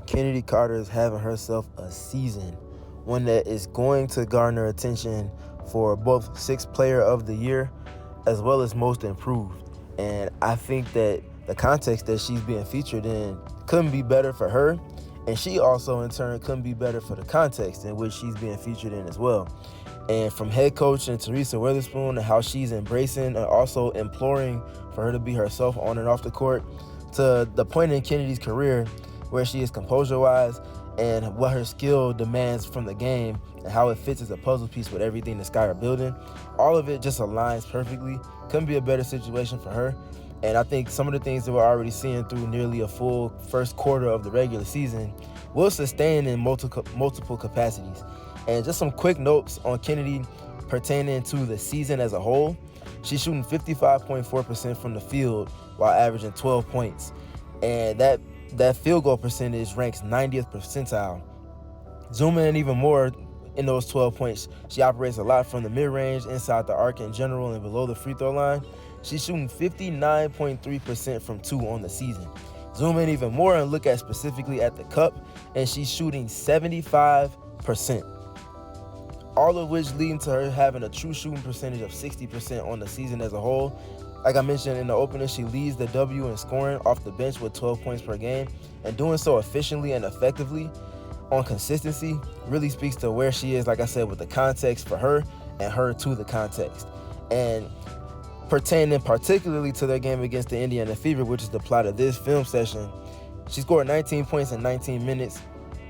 Chennedy Carter is having herself a season, one that is going to garner attention for both Sixth Player of the Year as well as Most Improved. And I think that the context that she's being featured in couldn't be better for her, and she also in turn couldn't be better for the context in which she's being featured in as well. And from head coach and Teresa Witherspoon and how she's embracing and also imploring for her to be herself on and off the court, to the point in Kennedy's career where she is composure-wise and what her skill demands from the game and how it fits as a puzzle piece with everything the Sky are building. All of it just aligns perfectly. Couldn't be a better situation for her. And I think some of the things that we're already seeing through nearly a full first quarter of the regular season will sustain in multiple capacities. And just some quick notes on Chennedy pertaining to the season as a whole. She's shooting 55.4% from the field while averaging 12 points. And that field goal percentage ranks 90th percentile. Zoom in even more in those 12 points. She operates a lot from the mid-range, inside the arc in general, and below the free throw line. She's shooting 59.3% from two on the season. Zoom in even more and look at specifically at the cup, and she's shooting 75%. All of which leading to her having a true shooting percentage of 60% on the season as a whole. Like I mentioned in the opener, she leads the W in scoring off the bench with 12 points per game, and doing so efficiently and effectively on consistency really speaks to where she is, like I said, with the context for her and her to the context. And pertaining particularly to their game against the Indiana Fever, which is the plot of this film session, she scored 19 points in 19 minutes,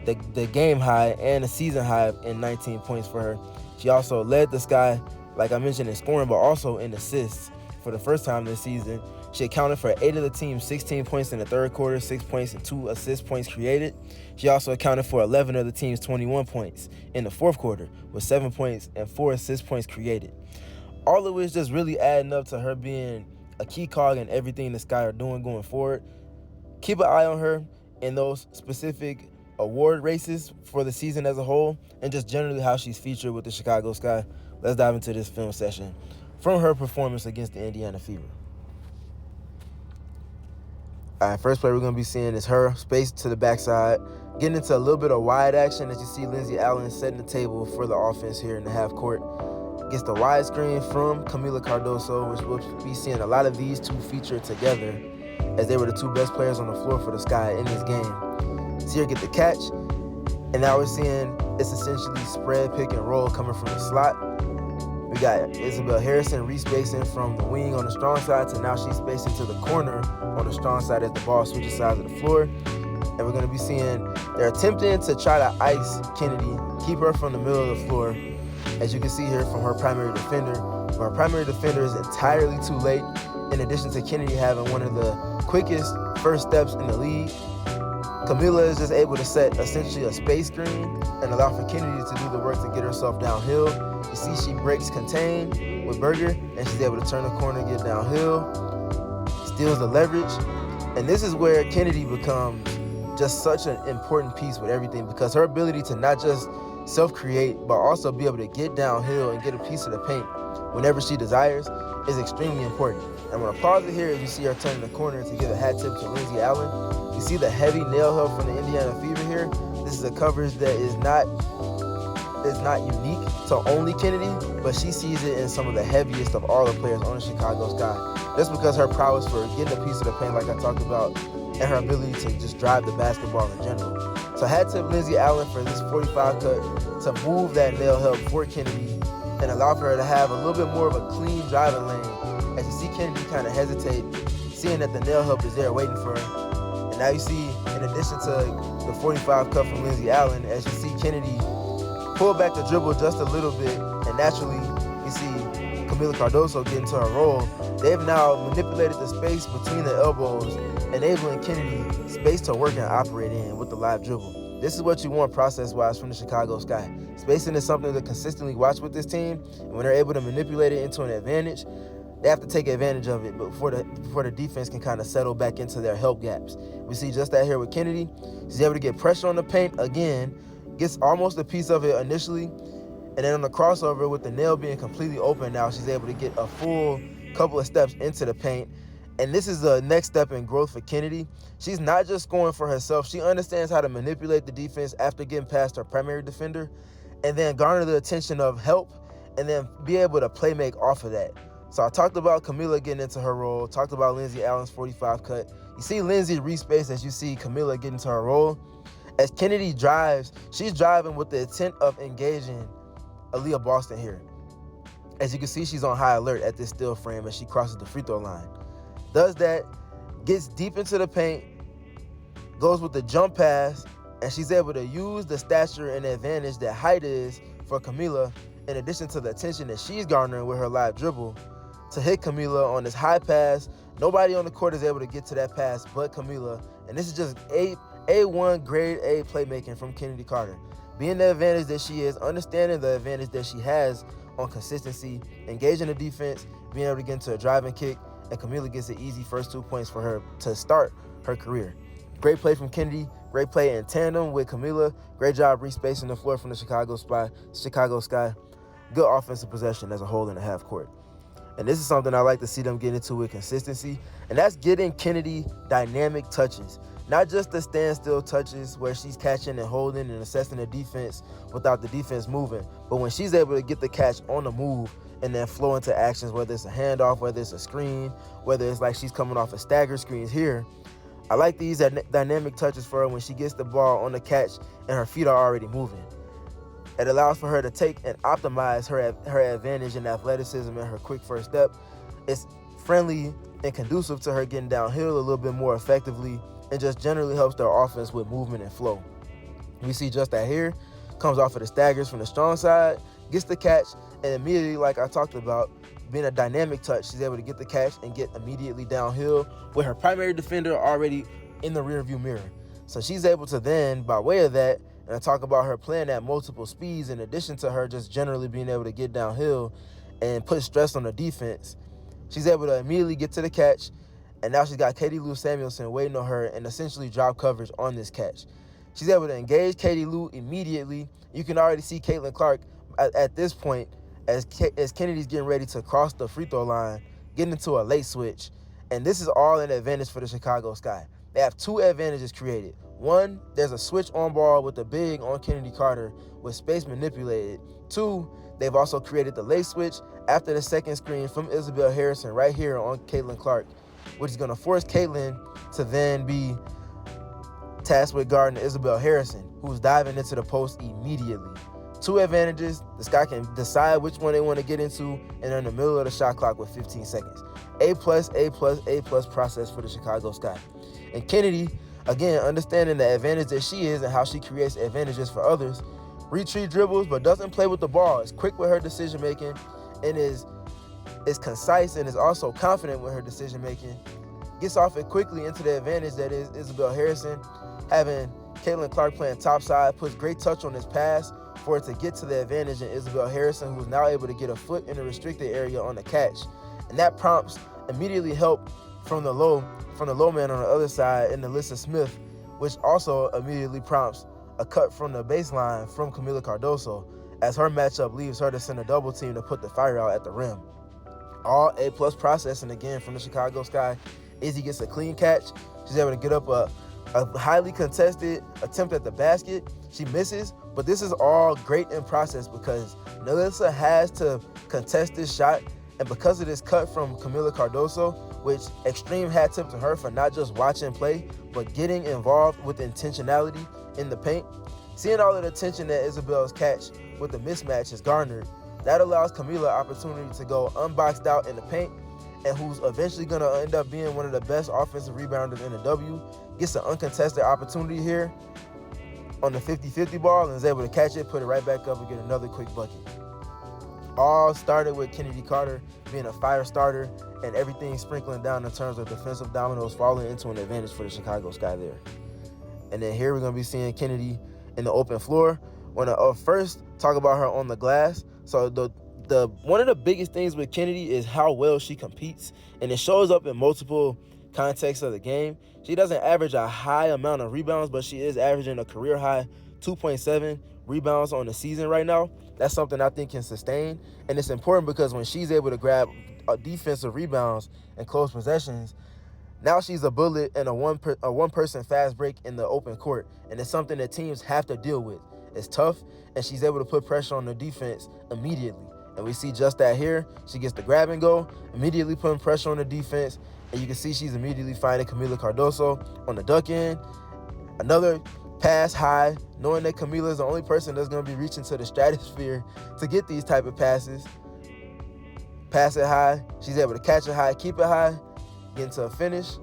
the game high and the season high in 19 points for her. She also led the Sky, like I mentioned, in scoring, but also in assists for the first time this season. She accounted for 8 of the team's 16 points in the third quarter, 6 points and 2 assist points created. She also accounted for 11 of the team's 21 points in the fourth quarter, with 7 points and 4 assist points created. All of which just really adding up to her being a key cog in everything the Sky are doing going forward. Keep an eye on her in those specific award races for the season as a whole, and just generally how she's featured with the Chicago Sky. Let's dive into this film session from her performance against the Indiana Fever. All right, first play we're going to be seeing is her space to the backside, getting into a little bit of wide action as you see Lindsay Allen setting the table for the offense here in the half court. Gets the wide screen from Camila Cardoso, which we'll be seeing a lot of these two featured together as they were the two best players on the floor for the Sky in this game. See her get the catch, and now we're seeing it's essentially spread pick and roll coming from the slot. We got Isabel Harrison respacing from the wing on the strong side to now she's spacing to the corner on the strong side as the ball switches sides of the floor. And we're going to be seeing they're attempting to try to ice Chennedy, keep her from the middle of the floor, as you can see here from her primary defender. Her primary defender is entirely too late, in addition to Chennedy having one of the quickest first steps in the league. Camila is just able to set essentially a space screen and allow for Chennedy to do the work to get herself downhill. You see she breaks contain with Berger, and she's able to turn the corner, get downhill, steals the leverage. And this is where Chennedy becomes just such an important piece with everything, because her ability to not just self-create, but also be able to get downhill and get a piece of the paint whenever she desires is extremely important. I'm going to pause it here as you see her turning the corner to give a hat tip to Lindsay Allen. You see the heavy nail help from the Indiana Fever here. This is a coverage that is not unique to only Chennedy, but she sees it in some of the heaviest of all the players on the Chicago Sky. Just because her prowess for getting a piece of the paint, like I talked about, and her ability to just drive the basketball in general. So hat tip Lindsay Allen for this 45 cut to move that nail help for Chennedy and allow for her to have a little bit more of a clean driving lane. As you see Chennedy kind of hesitate, seeing that the nail help is there waiting for her. And now you see, in addition to the 45 cut from Lindsay Allen, as you see Chennedy pull back the dribble just a little bit, and naturally you see Camila Cardoso get into her roll. They've now manipulated the space between the elbows, enabling Chennedy space to work and operate in with the live dribble. This is what you want process-wise from the Chicago Sky. Spacing is something to consistently watch with this team, and when they're able to manipulate it into an advantage, they have to take advantage of it before the defense can kind of settle back into their help gaps. We see just that here with Chennedy. She's able to get pressure on the paint again, gets almost a piece of it initially, and then on the crossover with the nail being completely open now, she's able to get a full couple of steps into the paint And this is the next step in growth for Chennedy. She's not just scoring for herself. She understands how to manipulate the defense after getting past her primary defender and then garner the attention of help and then be able to play make off of that. So I talked about Camila getting into her role, talked about Lindsay Allen's 45 cut. You see Lindsay respace as you see Camila get into her role. As Chennedy drives, she's driving with the intent of engaging Aaliyah Boston here. As you can see, she's on high alert at this still frame as she crosses the free throw line. Does that, gets deep into the paint, goes with the jump pass, and she's able to use the stature and advantage that height is for Camila, in addition to the attention that she's garnering with her live dribble, to hit Camila on this high pass. Nobody on the court is able to get to that pass but Camila, and this is just A1 grade A playmaking from Chennedy Carter. Being the advantage that she is, understanding the advantage that she has on consistency, engaging the defense, being able to get into a driving kick, and Camila gets an easy first 2 points for her to start her career. Great play from Chennedy, great play in tandem with Camila, great job respacing the floor from the Chicago Sky. Good offensive possession as a whole in the half court. And this is something I like to see them get into with consistency, and that's getting Chennedy dynamic touches. Not just the standstill touches where she's catching and holding and assessing the defense without the defense moving, but when she's able to get the catch on the move and then flow into actions, whether it's a handoff, whether it's a screen, whether it's like she's coming off of stagger screens here. I like these dynamic touches for her when she gets the ball on the catch and her feet are already moving. It allows for her to take and optimize her advantage in athleticism and her quick first step. It's friendly and conducive to her getting downhill a little bit more effectively, and just generally helps their offense with movement and flow. We see just that here, comes off of the staggers from the strong side, gets the catch, and immediately, like I talked about, being a dynamic touch, she's able to get the catch and get immediately downhill with her primary defender already in the rearview mirror. So she's able to then, by way of that, and I talk about her playing at multiple speeds in addition to her just generally being able to get downhill and put stress on the defense, she's able to immediately get to the catch, and now she's got Katie Lou Samuelson waiting on her and essentially drop coverage on this catch. She's able to engage Katie Lou immediately. You can already see Caitlin Clark at this point as Kennedy's getting ready to cross the free throw line, getting into a late switch. And this is all an advantage for the Chicago Sky. They have two advantages created. One, there's a switch on ball with the big on Chennedy Carter with space manipulated. Two, they've also created the late switch after the second screen from Isabel Harrison right here on Caitlin Clark, which is going to force Caitlin to then be tasked with guarding Isabel Harrison, who's diving into the post immediately. Two advantages. The Sky can decide which one they want to get into, and they're in the middle of the shot clock with 15 seconds. A+, A+, A+ process for the Chicago Sky. And Chennedy, again, understanding the advantage that she is and how she creates advantages for others, retreat dribbles, but doesn't play with the ball. Is quick with her decision making and is concise and is also confident with her decision making. Gets off it quickly into the advantage that is Isabel Harrison. Having Caitlin Clark playing topside puts great touch on this pass for it to get to the advantage in Isabel Harrison, who's now able to get a foot in the restricted area on the catch. And that prompts immediately help from the low man on the other side in Alyssa Smith, which also immediately prompts a cut from the baseline from Camila Cardoso as her matchup leaves her to send a double team to put the fire out at the rim. All A+ processing again from the Chicago Sky. Izzy gets a clean catch. She's able to get up a highly contested attempt at the basket. She misses, but this is all great in process because Alyssa has to contest this shot, and because of this cut from Camila Cardoso, which extreme hat tip to her for not just watching play, but getting involved with intentionality in the paint. Seeing all of the tension that Isabel's catch with the mismatch is garnered, that allows Camila opportunity to go unboxed out in the paint, and who's eventually going to end up being one of the best offensive rebounders in the W, gets an uncontested opportunity here on the 50-50 ball and is able to catch it, put it right back up, and get another quick bucket. All started with Chennedy Carter being a fire starter and everything sprinkling down in terms of defensive dominoes falling into an advantage for the Chicago Sky there. And then here we're going to be seeing Chennedy in the open floor. When first talk about her on the glass. So the one of the biggest things with Chennedy is how well she competes, and it shows up in multiple contexts of the game. She doesn't average a high amount of rebounds, but she is averaging a career high 2.7 rebounds on the season right now. That's something I think can sustain, and it's important because when she's able to grab defensive rebounds and close possessions, Now she's a bullet and a one-person fast break in the open court, and it's something that teams have to deal with. It's tough, and she's able to put pressure on the defense immediately. And we see just that here. She gets the grab and go, immediately putting pressure on the defense, and you can see she's immediately finding Kamilla Cardoso on the duck end. Another pass high, knowing that Kamilla is the only person that's going to be reaching to the stratosphere to get these type of passes. Pass it high. She's able to catch it high, keep it high, get into a finish,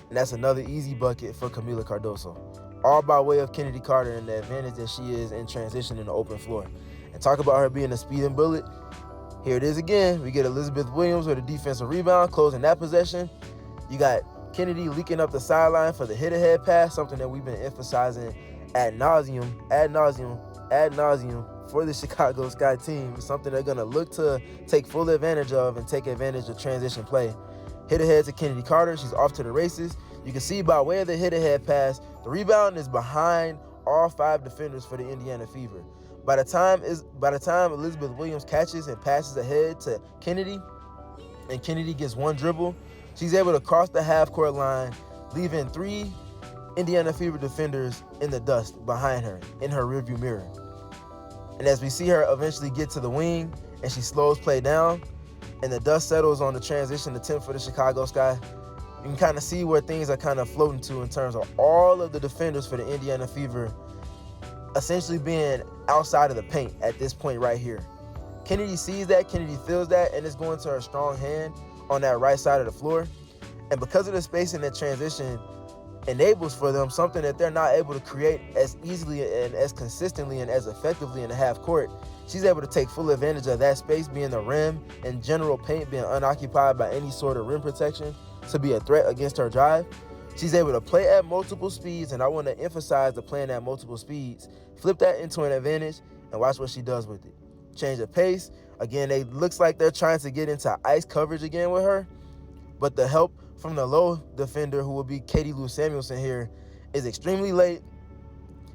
and that's another easy bucket for Kamilla Cardoso. All by way of Chennedy Carter and the advantage that she is in transition in the open floor. And talk about her being a speeding bullet. Here it is again. We get Elizabeth Williams with a defensive rebound, closing that possession. You got Chennedy leaking up the sideline for the hit-ahead pass, something that we've been emphasizing ad nauseum for the Chicago Sky team. Something they're going to look to take full advantage of and take advantage of transition play. Hit ahead to Chennedy Carter. She's off to the races. You can see by way of the hit-ahead pass, the rebound is behind all 5 defenders for the Indiana Fever. By the time Elizabeth Williams catches and passes ahead to Chennedy, and Chennedy gets one dribble, she's able to cross the half-court line, leaving 3 Indiana Fever defenders in the dust behind her, in her rearview mirror. And as we see her eventually get to the wing, and she slows play down, and the dust settles on the transition attempt for the Chicago Sky, you can kind of see where things are kind of floating to in terms of all of the defenders for the Indiana Fever essentially being outside of the paint at this point right here. Chennedy sees that, Chennedy feels that, and it's going to her strong hand on that right side of the floor. And because of the spacing that transition enables for them, something that they're not able to create as easily and as consistently and as effectively in the half court, she's able to take full advantage of that space, being the rim and general paint being unoccupied by any sort of rim protection, to be a threat against her drive. She's able to play at multiple speeds, and I want to emphasize the playing at multiple speeds. Flip that into an advantage and watch what she does with it. Change the pace. Again, it looks like they're trying to get into ice coverage again with her, but the help from the low defender, who will be Katie Lou Samuelson here, is extremely late.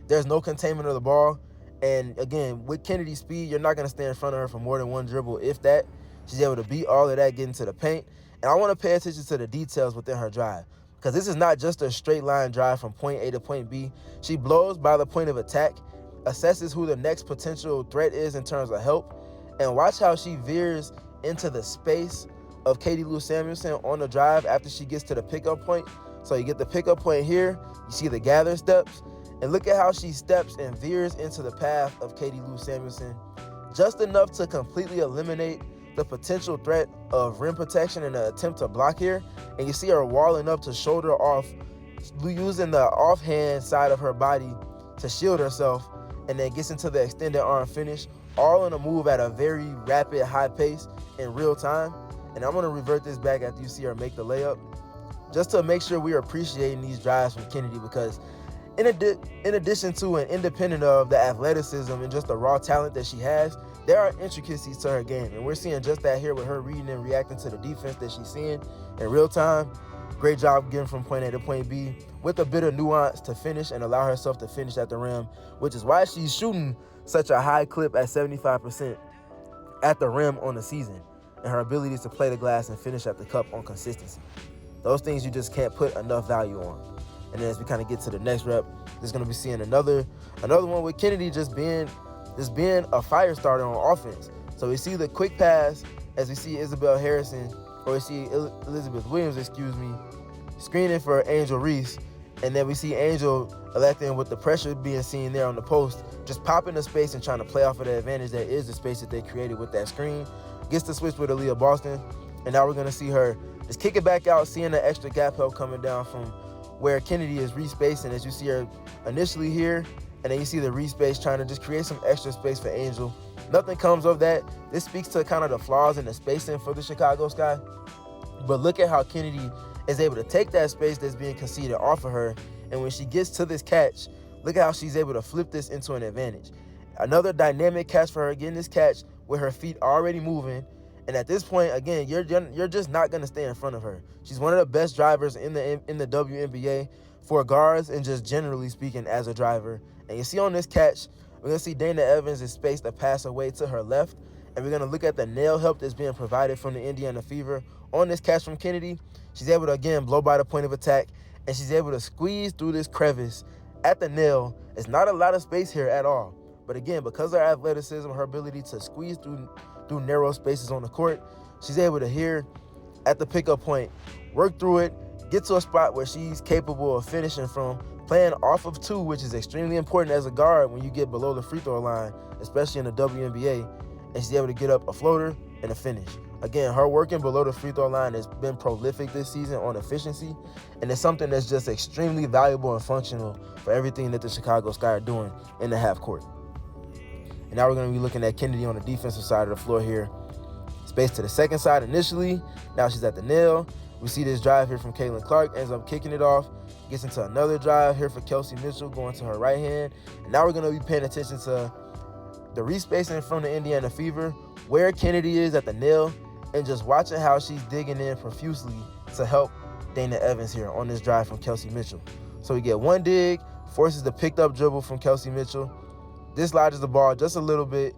There's no containment of the ball. And again, with Kennedy's speed, you're not going to stay in front of her for more than one dribble, if that. She's able to beat all of that, get into the paint. And I want to pay attention to the details within her drive, because this is not just a straight line drive from point A to point B. She blows by the point of attack, assesses who the next potential threat is in terms of help, and watch how she veers into the space of Katie Lou Samuelson on the drive after she gets to the pickup point. So you get the pickup point here, you see the gather steps, and look at how she steps and veers into the path of Katie Lou Samuelson, just enough to completely eliminate the potential threat of rim protection in an attempt to block here. And you see her walling up to shoulder off, using the offhand side of her body to shield herself, and then gets into the extended arm finish, all in a move at a very rapid, high pace in real time. And I'm going to revert this back after you see her make the layup, just to make sure we are appreciating these drives from Chennedy, because in addition to and independent of the athleticism and just the raw talent that she has, there are intricacies to her game. And we're seeing just that here with her reading and reacting to the defense that she's seeing in real time. Great job getting from point A to point B with a bit of nuance to finish and allow herself to finish at the rim, which is why she's shooting such a high clip at 75% at the rim on the season, and her abilities to play the glass and finish at the cup on consistency. Those things you just can't put enough value on. And then as we kind of get to the next rep, there's going to be seeing another one with Chennedy just being a fire starter on offense. So we see the quick pass as we see Elizabeth Williams, screening for Angel Reese. And then we see Angel electing, with the pressure being seen there on the post, just popping the space and trying to play off of the advantage that is the space that they created with that screen. Gets the switch with Aaliyah Boston. And now we're going to see her just kick it back out, seeing the extra gap help coming down from where Chennedy is respacing, as you see her initially here, and then you see the respace, trying to just create some extra space for Angel. Nothing comes of that. This speaks to kind of the flaws in the spacing for the Chicago Sky. But look at how Chennedy is able to take that space that's being conceded off of her, and when she gets to this catch, look at how she's able to flip this into an advantage. Another dynamic catch for her, getting this catch with her feet already moving. And at this point, again, you're just not going to stay in front of her. She's one of the best drivers in the WNBA for guards, and just generally speaking as a driver. And you see on this catch, we're going to see Dana Evans is spaced a pass away to her left. And And we're going to look at the nail help that's being provided from the Indiana Fever on this catch from Chennedy. She's able to, again, blow by the point of attack, and she's able to squeeze through this crevice at the nail. It's not a lot of space here at all. But again, because of her athleticism, her ability to squeeze through narrow spaces on the court, she's able to here at the pickup point, work through it, get to a spot where she's capable of finishing from, playing off of two, which is extremely important as a guard when you get below the free throw line, especially in the WNBA, and she's able to get up a floater and a finish. Again, her working below the free throw line has been prolific this season on efficiency, and it's something that's just extremely valuable and functional for everything that the Chicago Sky are doing in the half court. And now we're going to be looking at Chennedy on the defensive side of the floor here. Space to the second side initially. Now she's at the nail. We see this drive here from Caitlin Clark, ends up kicking it off, gets into another drive here for Kelsey Mitchell going to her right hand. And now we're going to be paying attention to the respacing from the Indiana Fever, where Chennedy is at the nail, and just watching how she's digging in profusely to help Dana Evans here on this drive from Kelsey Mitchell. So we get one dig, forces the picked up dribble from Kelsey Mitchell, dislodges the ball just a little bit.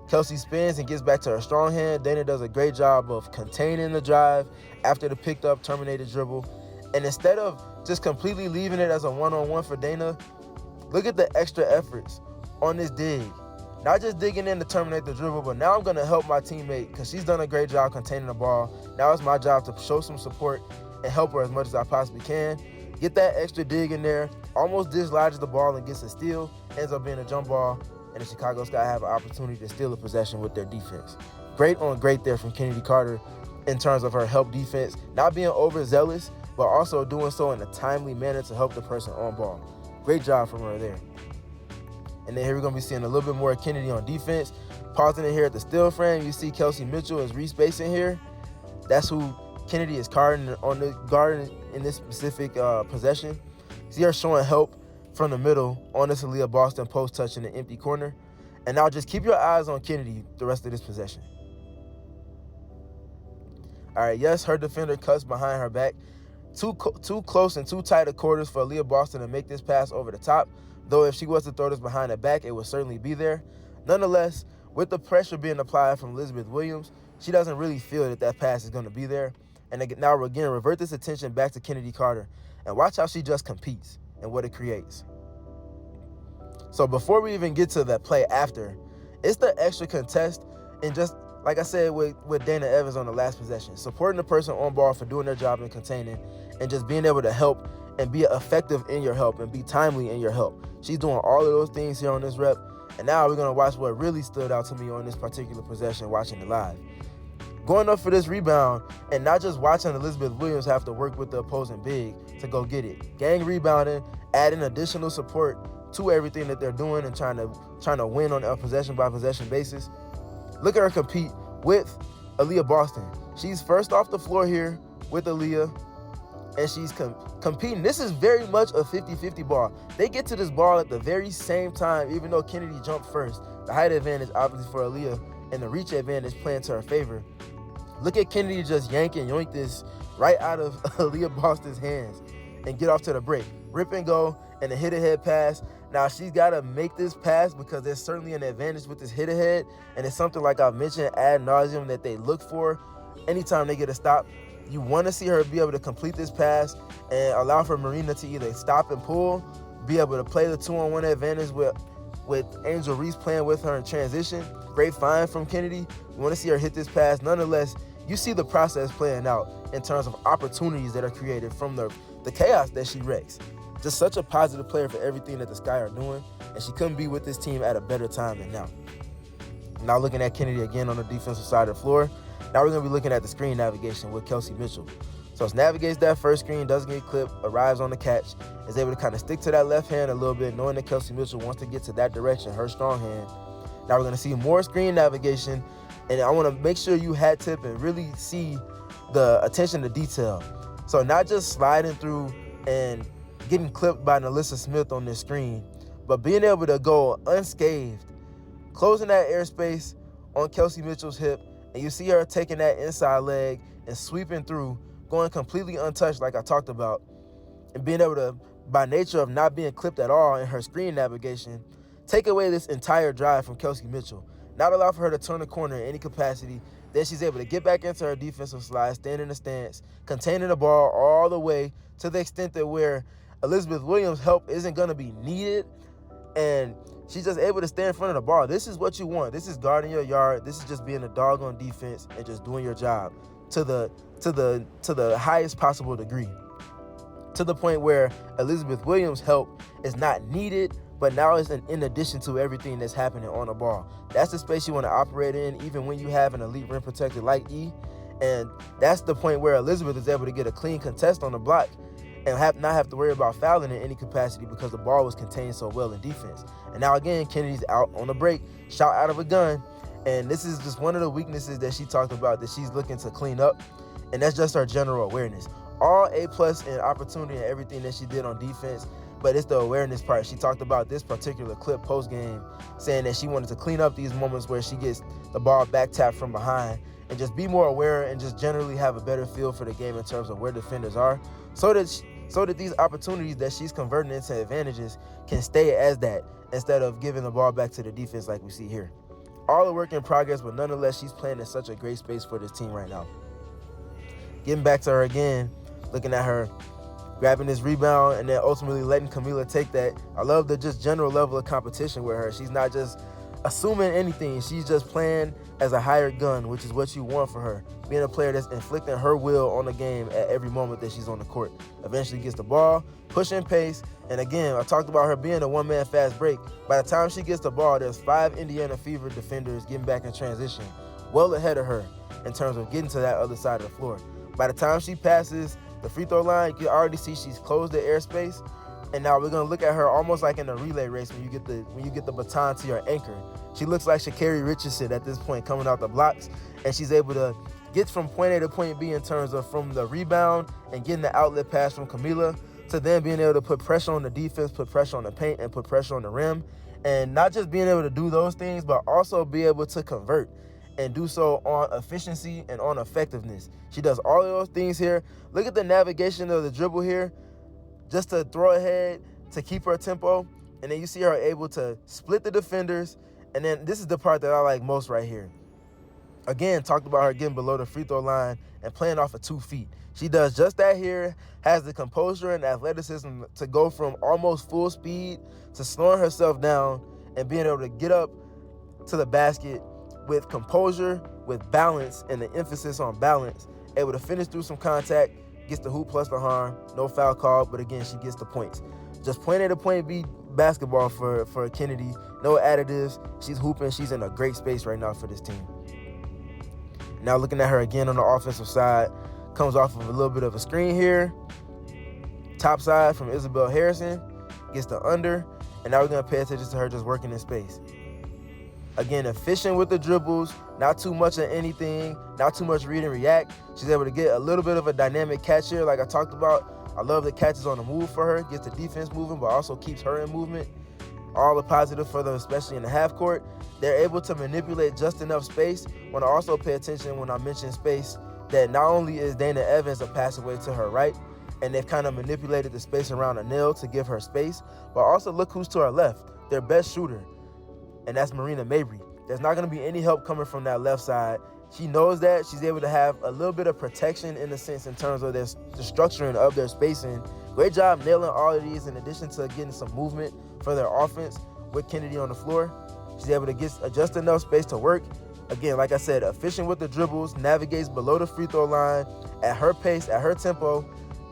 Kelsey spins and gets back to her strong hand. Dana does a great job of containing the drive after the picked up terminated dribble. And instead of just completely leaving it as a one-on-one for Dana, look at the extra efforts on this dig. Not just digging in to terminate the dribble, but now I'm going to help my teammate because she's done a great job containing the ball. Now it's my job to show some support and help her as much as I possibly can. Get that extra dig in there, almost dislodges the ball and gets a steal, ends up being a jump ball, and the Chicago Sky have an opportunity to steal a possession with their defense. Great on great there from Chennedy Carter in terms of her help defense, not being overzealous, but also doing so in a timely manner to help the person on ball. Great job from her there. And then here we're going to be seeing a little bit more of Chennedy on defense. Pausing it here at the still frame, you see Kelsey Mitchell is respacing here. That's who Chennedy is guarding on the guard in this specific possession. See her showing help from the middle on this Aaliyah Boston post touch in the empty corner. And now just keep your eyes on Chennedy the rest of this possession. All right, yes, her defender cuts behind her back. Too close and too tight of quarters for Aaliyah Boston to make this pass over the top. Though if she was to throw this behind her back, it would certainly be there. Nonetheless, with the pressure being applied from Elizabeth Williams, she doesn't really feel that that pass is going to be there. And now, again, revert this attention back to Chennedy Carter and watch how she just competes and what it creates. So before we even get to that play after, it's the extra contest and just, like I said with Dana Evans on the last possession, supporting the person on ball for doing their job and containing and just being able to help and be effective in your help and be timely in your help. She's doing all of those things here on this rep. And now we're going to watch what really stood out to me on this particular possession watching it live. Going up for this rebound and not just watching Elizabeth Williams have to work with the opposing big to go get it. Gang rebounding, adding additional support to everything that they're doing and trying to win on a possession-by-possession basis. Look at her compete with Aaliyah Boston. She's first off the floor here with Aaliyah, and she's competing. This is very much a 50-50 ball. They get to this ball at the very same time, even though Chennedy jumped first. The height advantage, obviously, for Aaliyah, and the reach advantage playing to her favor. Look at Chennedy just yoink this right out of Aaliyah Boston's hands and get off to the break. Rip and go, and a hit-ahead pass. Now, she's got to make this pass because there's certainly an advantage with this hit-ahead, and it's something like I've mentioned ad nauseum that they look for anytime they get a stop. You want to see her be able to complete this pass and allow for Marina to either stop and pull, be able to play the 2-on-1 advantage with Angel Reese playing with her in transition. Great find from Chennedy. You want to see her hit this pass. Nonetheless, you see the process playing out in terms of opportunities that are created from the chaos that she wrecks. Just such a positive player for everything that the Sky are doing, and she couldn't be with this team at a better time than now. Now looking at Chennedy again on the defensive side of the floor. Now we're going to be looking at the screen navigation with Kelsey Mitchell. So it navigates that first screen, doesn't get clipped, arrives on the catch, is able to kind of stick to that left hand a little bit, knowing that Kelsey Mitchell wants to get to that direction, her strong hand. Now we're going to see more screen navigation, and I want to make sure you hat tip and really see the attention to detail. So not just sliding through and getting clipped by Nalissa Smith on this screen, but being able to go unscathed, closing that airspace on Kelsey Mitchell's hip, and you see her taking that inside leg and sweeping through, going completely untouched like I talked about, and being able to, by nature of not being clipped at all in her screen navigation, take away this entire drive from Kelsey Mitchell. not allow for her to turn the corner in any capacity. Then she's able to get back into her defensive slide, stand in the stance, containing the ball all the way to the extent that where Elizabeth Williams' help isn't going to be needed, and she's just able to stay in front of the ball. This is what you want. This is guarding your yard. This is just being a dog on defense and just doing your job to the highest possible degree, to the point where Elizabeth Williams' help is not needed, but now it's in addition to everything that's happening on the ball. That's the space you want to operate in, even when you have an elite rim protector like E. And that's the point where Elizabeth is able to get a clean contest on the block and not have to worry about fouling in any capacity because the ball was contained so well in defense. And now again, Kennedy's out on the break, shot out of a gun. And this is just one of the weaknesses that she talked about that she's looking to clean up. And that's just her general awareness. All A+ in opportunity and everything that she did on defense, but it's the awareness part. She talked about this particular clip post-game, saying that she wanted to clean up these moments where she gets the ball back tapped from behind and just be more aware and just generally have a better feel for the game in terms of where defenders are, so that these opportunities that she's converting into advantages can stay as that instead of giving the ball back to the defense like we see here. All a work in progress, but nonetheless, she's playing in such a great space for this team right now. Getting back to her again, looking at her grabbing this rebound and then ultimately letting Camila take that. I love the just general level of competition with her. She's not just assuming anything. She's just playing as a hired gun, which is what you want for her. Being a player that's inflicting her will on the game at every moment that she's on the court. Eventually gets the ball, pushing pace, and again, I talked about her being a one-man fast break. By the time she gets the ball, there's 5 Indiana Fever defenders getting back in transition, well ahead of her in terms of getting to that other side of the floor. By the time she passes the free throw line, you can already see she's closed the airspace. And now we're gonna look at her almost like in a relay race when you get the baton to your anchor. She looks like Sha'Carri Richardson at this point coming out the blocks, and she's able to get from point A to point B in terms of from the rebound and getting the outlet pass from Camila to then being able to put pressure on the defense, put pressure on the paint, and put pressure on the rim. And not just being able to do those things, but also be able to convert and do so on efficiency and on effectiveness. She does all of those things here. Look at the navigation of the dribble here, just to throw ahead, to keep her tempo. And then you see her able to split the defenders. And then this is the part that I like most right here. Again, talked about her getting below the free throw line and playing off of 2 feet. She does just that here, has the composure and athleticism to go from almost full speed to slowing herself down and being able to get up to the basket with composure, with balance, and the emphasis on balance, able to finish through some contact, gets the hoop plus the harm, no foul call, but again, she gets the points. Just point A to point B basketball for Chennedy, no additives. She's hooping, she's in a great space right now for this team. Now looking at her again on the offensive side, comes off of a little bit of a screen here, top side from Isabel Harrison, gets the under, and now we're gonna pay attention to her just working in space. Again, efficient with the dribbles, not too much of anything, not too much read and react. She's able to get a little bit of a dynamic catch here, like I talked about. I love the catches on the move for her, gets the defense moving, but also keeps her in movement. All the positive for them, especially in the half court. They're able to manipulate just enough space. Want to also pay attention when I mention space that not only is Dana Evans a pass away to her right, and they've kind of manipulated the space around Anil to give her space, but also look who's to her left, their best shooter, and that's Marina Mabry. There's not going to be any help coming from that left side. She knows that. She's able to have a little bit of protection in a sense in terms of the structuring of their spacing. Great job nailing all of these in addition to getting some movement for their offense with Chennedy on the floor. She's able to get just enough space to work. Again, like I said, efficient with the dribbles, navigates below the free throw line at her pace, at her tempo,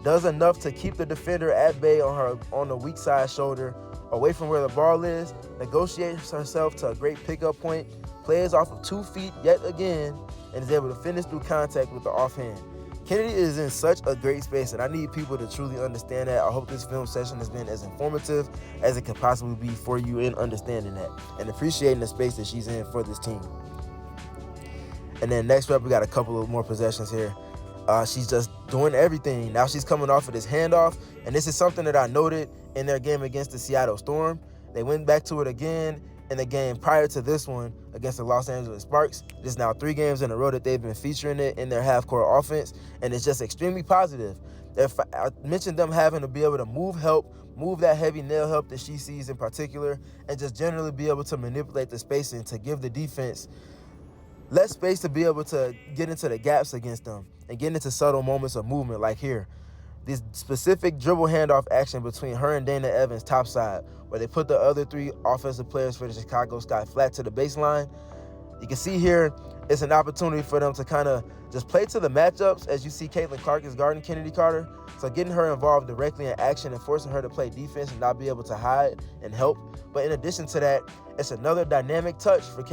does enough to keep the defender at bay on the weak side shoulder, away from where the ball is, negotiates herself to a great pickup point, plays off of 2 feet yet again, and is able to finish through contact with the offhand. Chennedy is in such a great space, and I need people to truly understand that. I hope this film session has been as informative as it could possibly be for you in understanding that and appreciating the space that she's in for this team. And then next up, we got a couple of more possessions here. She's just doing everything. Now she's coming off of this handoff, and this is something that I noted in their game against the Seattle Storm. They went back to it again in the game prior to this one against the Los Angeles Sparks. This is now 3 games in a row that they've been featuring it in their half-court offense, and it's just extremely positive. I mentioned them having to be able to move that heavy nail help that she sees in particular, and just generally be able to manipulate the spacing to give the defense less space to be able to get into the gaps against them and get into subtle moments of movement like here. This specific dribble handoff action between her and Dana Evans topside, where they put the other three offensive players for the Chicago Sky flat to the baseline. You can see here, it's an opportunity for them to kind of just play to the matchups as you see Caitlin Clark is guarding Chennedy Carter. So getting her involved directly in action and forcing her to play defense and not be able to hide and help. But in addition to that, it's another dynamic touch for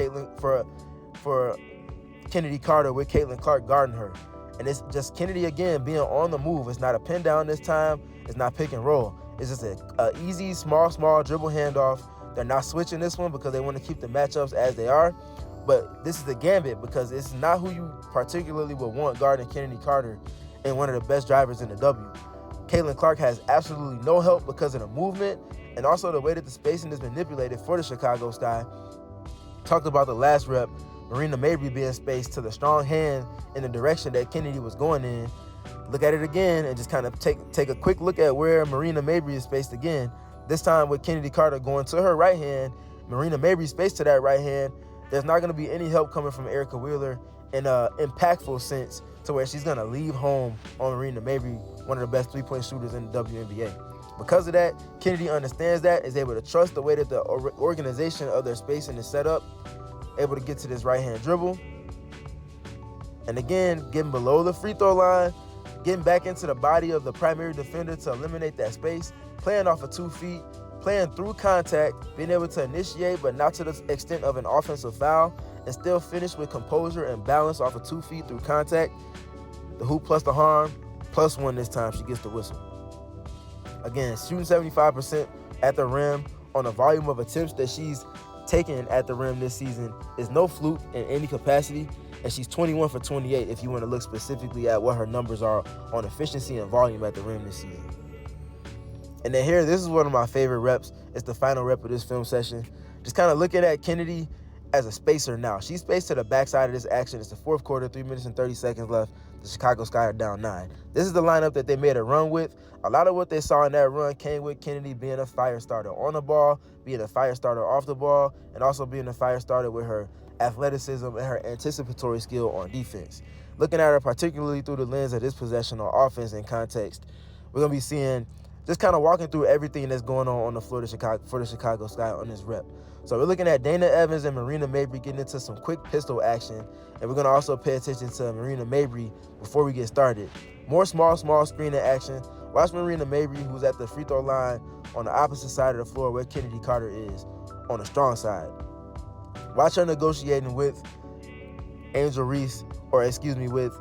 Chennedy Carter with Caitlin Clark guarding her. And it's just Chennedy again being on the move. It's not a pin down this time. It's not pick and roll. It's just a easy, small dribble handoff. They're not switching this one because they want to keep the matchups as they are. But this is the gambit because it's not who you particularly would want guarding Chennedy Carter and one of the best drivers in the W. Caitlin Clark has absolutely no help because of the movement and also the way that the spacing is manipulated for the Chicago Sky. Talked about the last rep, Marina Mabry being spaced to the strong hand in the direction that Chennedy was going in. Look at it again and just kind of take a quick look at where Marina Mabry is spaced again. This time with Chennedy Carter going to her right hand, Marina Mabry spaced to that right hand. There's not going to be any help coming from Erica Wheeler in an impactful sense to where she's going to leave home on Marina Mabry, one of the best three-point shooters in the WNBA. Because of that, Chennedy understands that, is able to trust the way that the organization of their spacing is set up, able to get to this right-hand dribble. And again, getting below the free throw line, getting back into the body of the primary defender to eliminate that space, playing off of 2 feet, playing through contact, being able to initiate, but not to the extent of an offensive foul, and still finish with composure and balance off of 2 feet through contact. The hoop plus the harm, +1 this time, she gets the whistle. Again, shooting 75% at the rim on a volume of attempts that she's taken at the rim this season is no fluke in any capacity, and she's 21 for 28 if you want to look specifically at what her numbers are on efficiency and volume at the rim this season. And then here, this is one of my favorite reps. It's the final rep of this film session. Just kind of looking at Chennedy as a spacer now. She's spaced to the backside of this action. It's the fourth quarter, 3 minutes and 30 seconds left. The Chicago Sky are down 9. This is the lineup that they made a run with. A lot of what they saw in that run came with Chennedy being a fire starter on the ball, being a fire starter off the ball, and also being a fire starter with her athleticism and her anticipatory skill on defense. Looking at her particularly through the lens of this possession on offense and context, we're going to be seeing just kind of walking through everything that's going on the floor for the Chicago Sky on this rep. So we're looking at Dana Evans and Marina Mabry getting into some quick pistol action, and we're going to also pay attention to Marina Mabry before we get started. More small screening action. Watch Marina Mabry, who's at the free throw line on the opposite side of the floor where Chennedy Carter is, on the strong side. Watch her negotiating with with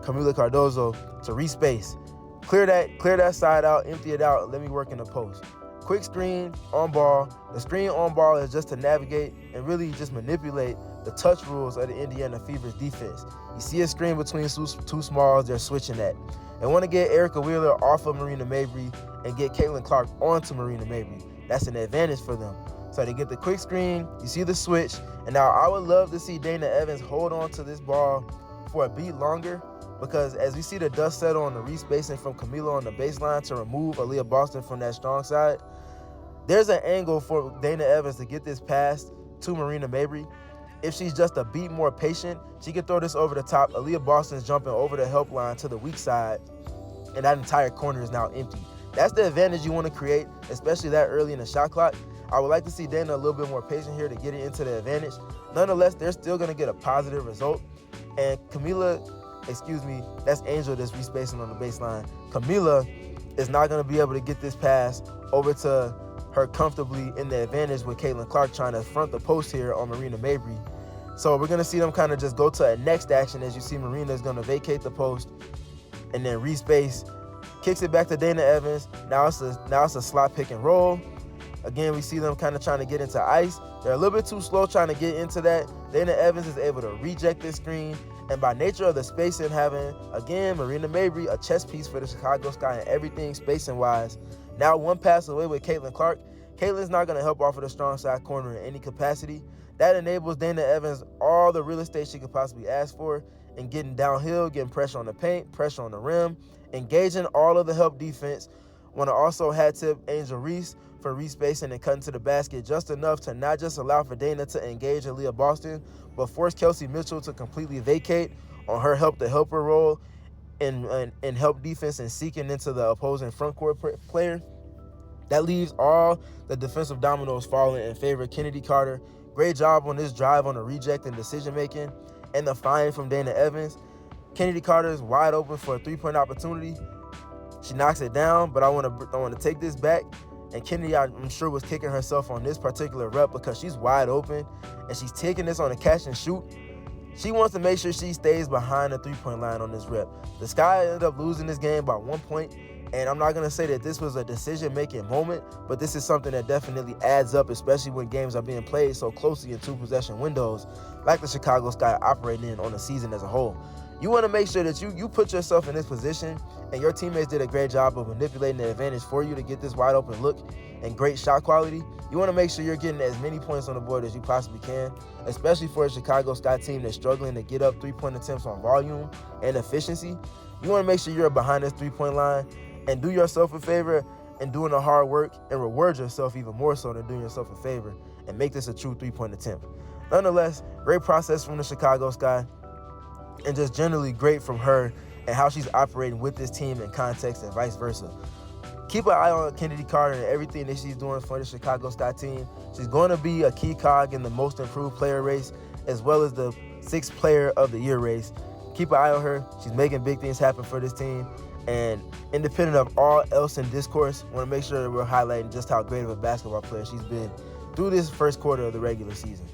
Camila Cardozo to respace. Clear that side out, empty it out, let me work in the post. Quick screen on ball. The screen on ball is just to navigate and really just manipulate the touch rules of the Indiana Fever's defense. You see a screen between two smalls, they're switching that. They want to get Erica Wheeler off of Marina Mabry and get Caitlin Clark onto Marina Mabry. That's an advantage for them. So they get the quick screen, you see the switch, and now I would love to see Dana Evans hold on to this ball for a beat longer, because as we see the dust settle on the respacing from Camila on the baseline to remove Aaliyah Boston from that strong side, there's an angle for Dana Evans to get this pass to Marina Mabry. If she's just a beat more patient, she can throw this over the top. Aaliyah Boston's jumping over the help line to the weak side, and that entire corner is now empty. That's the advantage you want to create, especially that early in the shot clock. I would like to see Dana a little bit more patient here to get it into the advantage. Nonetheless, they're still going to get a positive result. And that's Angel that's respacing on the baseline. Camila is not going to be able to get this pass over to her comfortably in the advantage with Caitlin Clark trying to front the post here on Marina Mabry. So we're going to see them kind of just go to a next action as you see Marina is going to vacate the post and then respace. Kicks it back to Dana Evans. Now it's a slot pick and roll. Again, we see them kind of trying to get into ice. They're a little bit too slow trying to get into that. Dana Evans is able to reject this screen. And by nature of the spacing, having, again, Marina Mabry, a chess piece for the Chicago Sky and everything spacing-wise. Now one pass away with Caitlin Clark. Caitlin's not going to help off of the strong side corner in any capacity. That enables Dana Evans all the real estate she could possibly ask for. and getting downhill, getting pressure on the paint, pressure on the rim, engaging all of the help defense. Want to also hat tip Angel Reese for respacing and cutting to the basket just enough to not just allow for Dana to engage Aaliyah Boston, but force Kelsey Mitchell to completely vacate on her help-to-helper role in help defense and seeking into the opposing front court player. That leaves all the defensive dominoes falling in favor of Chennedy Carter. Great job on this drive on the reject and decision-making and the find from Dana Evans. Chennedy Carter is wide open for a three-point opportunity. She knocks it down, but I want to take this back. And Chennedy, I'm sure, was kicking herself on this particular rep because she's wide open and she's taking this on a catch and shoot. She wants to make sure she stays behind the three-point line on this rep. The Sky ended up losing this game by 1 point, and I'm not going to say that this was a decision-making moment, but this is something that definitely adds up, especially when games are being played so closely in two-possession windows like the Chicago Sky operating in on the season as a whole. You want to make sure that you put yourself in this position, and your teammates did a great job of manipulating the advantage for you to get this wide open look and great shot quality. You want to make sure you're getting as many points on the board as you possibly can, especially for a Chicago Sky team that's struggling to get up three-point attempts on volume and efficiency. You want to make sure you're behind this three-point line and do yourself a favor and doing the hard work and reward yourself even more so than doing yourself a favor and make this a true three-point attempt. Nonetheless, great process from the Chicago Sky, and just generally great from her and how she's operating with this team in context and vice versa. Keep an eye on Chennedy Carter and everything that she's doing for the Chicago Sky team. She's going to be a key cog in the most improved player race as well as the 6th player of the year race. Keep an eye on her. She's making big things happen for this team. And independent of all else in discourse, I want to make sure that we're highlighting just how great of a basketball player she's been through this first quarter of the regular season.